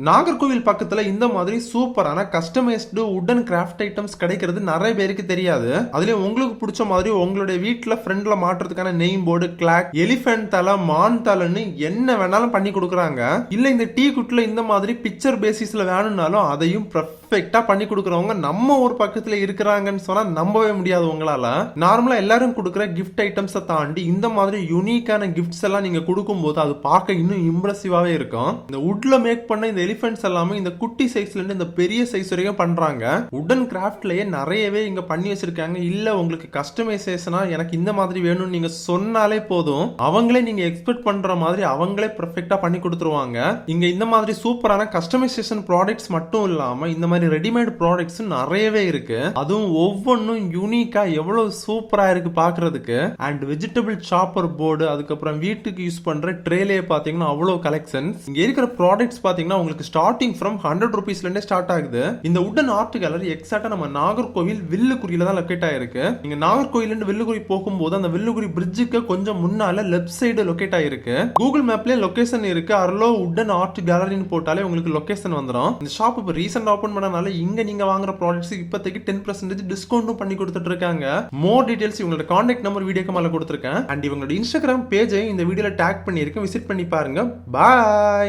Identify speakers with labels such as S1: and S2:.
S1: நாகர்கோவில் பக்கத்துல இந்த மாதிரி சூப்பரான கஸ்டமைஸ்டு உடன் கிராஃப்ட் ஐட்டம்ஸ் கிடைக்கிறது நிறைய பேருக்கு தெரியாது. அதுலயும் உங்களுக்கு பிடிச்ச மாதிரி உங்களுடைய வீட்டுல ஃப்ரெண்ட்ல மாட்டுறதுக்கான நெய்ம் போர்டு, கிளாக், எலிபென்ட் தலை, மான் தலைன்னு என்ன வேணாலும் பண்ணி கொடுக்குறாங்க. இல்ல இந்த டீ குட்ல இந்த மாதிரி பிக்சர் பேசிஸ்ல வேணும்னாலும் அதையும் பெர்ஃபெக்ட்டா பண்ணி கொடுக்குறவங்க நம்ம ஒரு பக்கத்துல இருக்கிறாங்கன்னு சொன்னா நம்பவே முடியாது உங்களால. நார்மலா எல்லாரும் கொடுக்குற கிஃப்ட் ஐட்டம்ஸை தாண்டி இந்த மாதிரி யூனிக்கான கிஃப்ட்ஸ் எல்லாம் நீங்க கொடுக்கும் போது அது பார்க்க இன்னும் இம்ப்ரெசிவாவே இருக்கும். இந்த வுட்ல மேக் பண்ண இந்த எலிபென்ட்ஸ் எல்லாமே இந்த குட்டி சைஸ்ல இருந்து இந்த பெரிய சைஸ் வரைக்கும் பண்றாங்க. உடன் கிராஃப்ட்லயே நிறையவே இங்க பண்ணி வச்சிருக்காங்க. இல்ல உங்களுக்கு கஸ்டமைசேஷனா எனக்கு இந்த மாதிரி வேணும்னு நீங்க சொன்னாலே போதும், அவங்களே நீங்க எக்ஸ்பெக்ட் பண்ற மாதிரி அவங்களே பெர்ஃபெக்ட்டா பண்ணி கொடுத்துருவாங்க. இங்க இந்த மாதிரி சூப்பரான கஸ்டமைசேஷன் ப்ராடக்ட்ஸ் மட்டும் இல்லாம இந்த மாதிரி ரெடிமேட் ப்ராடக்ட்ஸ் நிறையவே இருக்கு. அதுவும் ஒவ்வொன்றும் யூனிக்கா எவ்வளவு சூப்பரா இருக்கு பாக்குறதுக்கு. அண்ட் வெஜிடபிள் சாப்பர் போர்டு, அதுக்கப்புறம் வீட்டுக்கு யூஸ் பண்ற ட்ரேலே பாத்தீங்கன்னா அவ்வளவு கலெக்ஷன்ஸ். இங்க இருக்கிற ப்ராடக்ட்ஸ் பாத்தீங்கன்னா உங்களுக்கு ஸ்டார்டிங் ஃப்ரம் 100 rupeesல இருந்தே ஸ்டார்ட் ஆகுது. இந்த உடன் ஆர்ட் கேலரி எக்ஸாக்ட்டா நம்ம நாகர்கோவில் வில்லுக்குரியில தான் லொகேட் ஆயிருக்கு. நீங்க நாகர்கோவில் இருந்து வில்லுக்குரி போகும்போது அந்த வில்லுக்குரி பிரிட்ஜுக்கு கொஞ்சம் முன்னால லெஃப்ட் சைடு லொகேட் ஆயிருக்கு. கூகுள் மேப்ல லொகேஷன் இருக்கு. அர்லோ உடன் ஆர்ட் கேலரின்னு போட்டாலே உங்களுக்கு லொகேஷன் வந்துடும். இந்த ஷாப் இப்போ ரீசெண்டா ஓபன் பண்ணனால இங்க நீங்க வாங்குற ப்ராடக்ட்ஸ் இப்போதைக்கு 10% டிஸ்கவுண்டும் பண்ணி கொடுத்துட்டு இருக்காங்க. மோர் டீடைல்ஸ் இவங்களோட கான்டாக்ட் நம்பர் வீடியோக்கு மேல கொடுத்துருக்கேன். அண்ட் இவங்களோட இன்ஸ்டாகிராம் பேஜை இந்த வீடியோல டேக் பண்ணியிருக்கேன். விசிட் பண்ணி பாருங்க. பாய்.